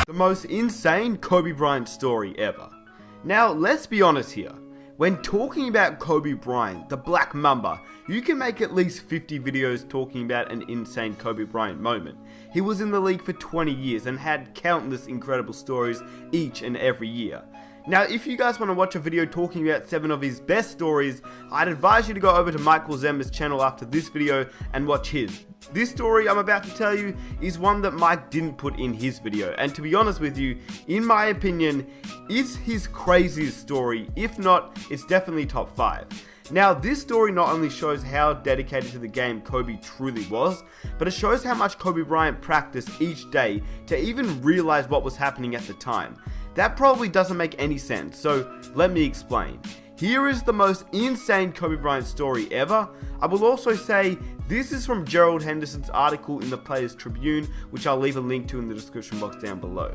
The most insane Kobe Bryant story ever. Now, let's be honest here. When talking about Kobe Bryant, the Black Mamba, you can make at least 50 videos talking about an insane Kobe Bryant moment. He was in the league for 20 years and had countless incredible stories each and every year. Now, if you guys want to watch a video talking about 7 of his best stories, I'd advise you to go over to Michael Zemmer's channel after this video and watch his. This story I'm about to tell you is one that Mike didn't put in his video, and to be honest with you, in my opinion, it's his craziest story. If not, it's definitely top 5. Now, this story not only shows how dedicated to the game Kobe truly was, but it shows how much Kobe Bryant practiced each day to even realize what was happening at the time. That probably doesn't make any sense, so let me explain. Here is the most insane Kobe Bryant story ever. I will also say this is from Gerald Henderson's article in the Players Tribune, which I'll leave a link to in the description box down below.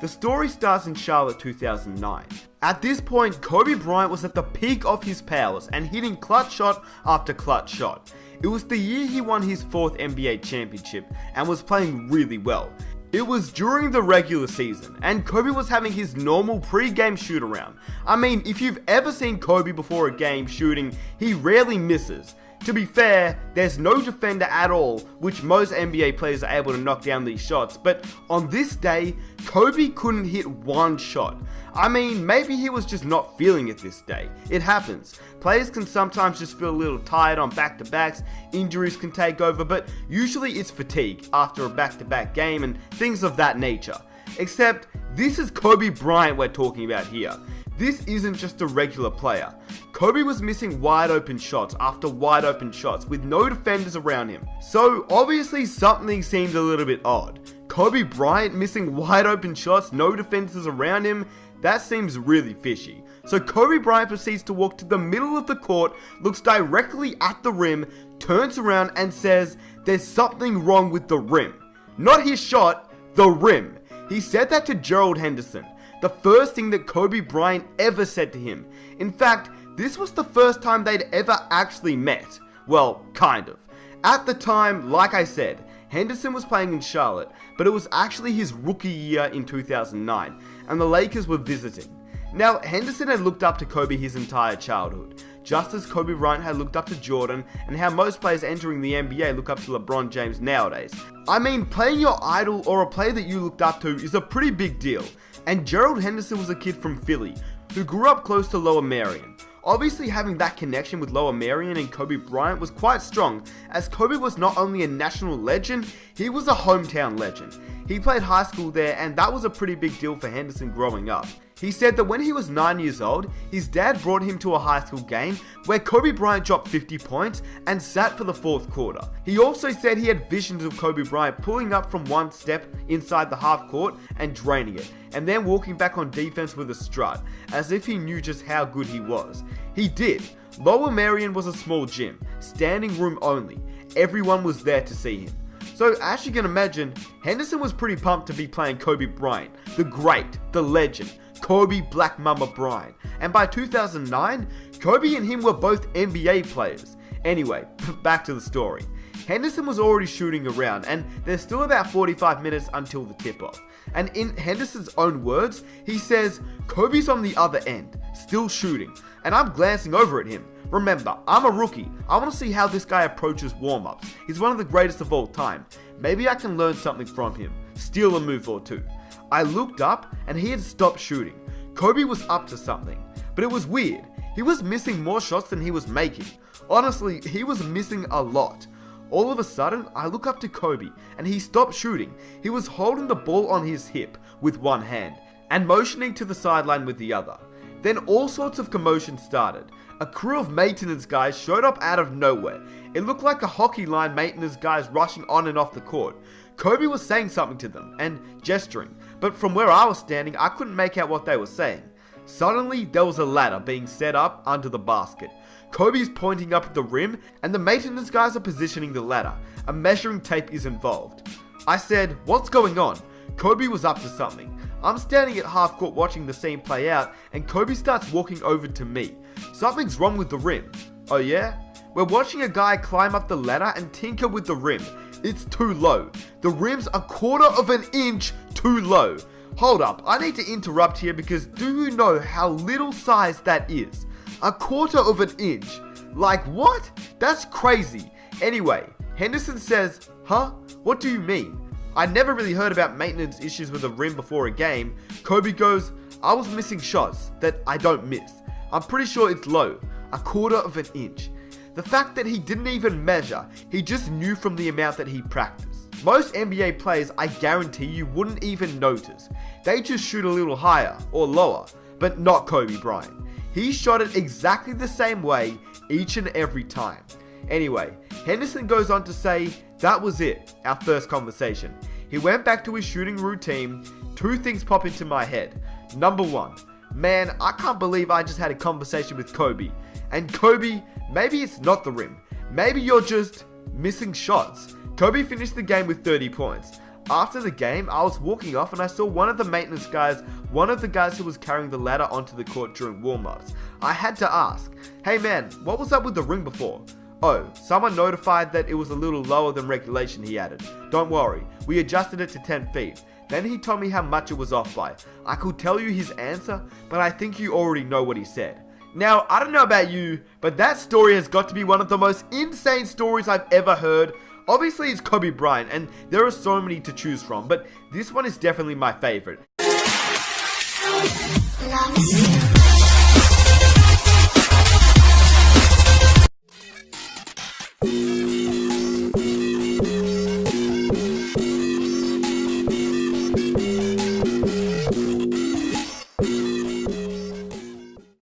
The story starts in Charlotte 2009. At this point, Kobe Bryant was at the peak of his powers and hitting clutch shot after clutch shot. It was the year he won his 4th NBA championship and was playing really well. It was during the regular season, and Kobe was having his normal pre-game shoot-around. I mean, if you've ever seen Kobe before a game shooting, he rarely misses. To be fair, there's no defender at all, which most NBA players are able to knock down these shots, but on this day, Kobe couldn't hit one shot. I mean, maybe he was just not feeling it this day. It happens. Players can sometimes just feel a little tired on back-to-backs, injuries can take over, but usually it's fatigue after a back-to-back game and things of that nature. Except, this is Kobe Bryant we're talking about here. This isn't just a regular player. Kobe was missing wide open shots after wide open shots with no defenders around him. So obviously something seemed a little bit odd. Kobe Bryant missing wide open shots, no defenders around him, that seems really fishy. So Kobe Bryant proceeds to walk to the middle of the court, looks directly at the rim, turns around and says, "There's something wrong with the rim." Not his shot, the rim. He said that to Gerald Henderson. The first thing that Kobe Bryant ever said to him. In fact, this was the first time they'd ever actually met. Well, kind of. At the time, like I said, Henderson was playing in Charlotte, but it was actually his rookie year in 2009, and the Lakers were visiting. Now, Henderson had looked up to Kobe his entire childhood, just as Kobe Bryant had looked up to Jordan, and how most players entering the NBA look up to LeBron James nowadays. I mean, playing your idol or a player that you looked up to is a pretty big deal. And Gerald Henderson was a kid from Philly, who grew up close to Lower Merion. Obviously having that connection with Lower Merion and Kobe Bryant was quite strong, as Kobe was not only a national legend, he was a hometown legend. He played high school there, and that was a pretty big deal for Henderson growing up. He said that when he was 9 years old, his dad brought him to a high school game where Kobe Bryant dropped 50 points and sat for the 4th quarter. He also said he had visions of Kobe Bryant pulling up from one step inside the half court and draining it, and then walking back on defense with a strut, as if he knew just how good he was. He did. Lower Merion was a small gym, standing room only. Everyone was there to see him. So as you can imagine, Henderson was pretty pumped to be playing Kobe Bryant, the great, the legend, Kobe Black Mamba Bryant. And by 2009, Kobe and him were both NBA players. Anyway, back to the story. Henderson was already shooting around, and there's still about 45 minutes until the tip-off. And in Henderson's own words, he says, "Kobe's on the other end, still shooting, and I'm glancing over at him. Remember, I'm a rookie. I want to see how this guy approaches warm-ups. He's one of the greatest of all time. Maybe I can learn something from him, steal a move or two." I looked up, and he had stopped shooting. Kobe was up to something, but it was weird. He was missing more shots than he was making. Honestly, he was missing a lot. All of a sudden, I look up to Kobe, and he stopped shooting. He was holding the ball on his hip with one hand, and motioning to the sideline with the other. Then all sorts of commotion started. A crew of maintenance guys showed up out of nowhere. It looked like a hockey line maintenance guys rushing on and off the court. Kobe was saying something to them, and gesturing, but from where I was standing, I couldn't make out what they were saying. Suddenly, there was a ladder being set up under the basket. Kobe's pointing up at the rim, and the maintenance guys are positioning the ladder. A measuring tape is involved. I said, "What's going on?" Kobe was up to something. I'm standing at half court watching the scene play out, and Kobe starts walking over to me. Something's wrong with the rim. Oh yeah? We're watching a guy climb up the ladder and tinker with the rim. It's too low. The rim's a quarter of an inch too low. Hold up, I need to interrupt here because do you know how little size that is? A quarter of an inch. Like what? That's crazy. Anyway, Henderson says, huh? What do you mean? I never really heard about maintenance issues with the rim before a game. Kobe goes, I was missing shots that I don't miss. I'm pretty sure it's low. A quarter of an inch. The fact that he didn't even measure, he just knew from the amount that he practiced. Most NBA players, I guarantee you, wouldn't even notice. They just shoot a little higher or lower, but not Kobe Bryant. He shot it exactly the same way each and every time. Anyway, Henderson goes on to say, that was it, our first conversation. He went back to his shooting routine. Two things pop into my head. Number one, man, I can't believe I just had a conversation with Kobe. And Kobe, maybe it's not the rim. Maybe you're just missing shots. Kobe finished the game with 30 points. After the game, I was walking off and I saw one of the maintenance guys, one of the guys who was carrying the ladder onto the court during warm-ups. I had to ask, hey man, what was up with the rim before? Oh, someone notified that it was a little lower than regulation, he added. Don't worry, we adjusted it to 10 feet. Then he told me how much it was off by. I could tell you his answer, but I think you already know what he said. Now, I don't know about you, but that story has got to be one of the most insane stories I've ever heard. Obviously, it's Kobe Bryant, and there are so many to choose from, but this one is definitely my favorite.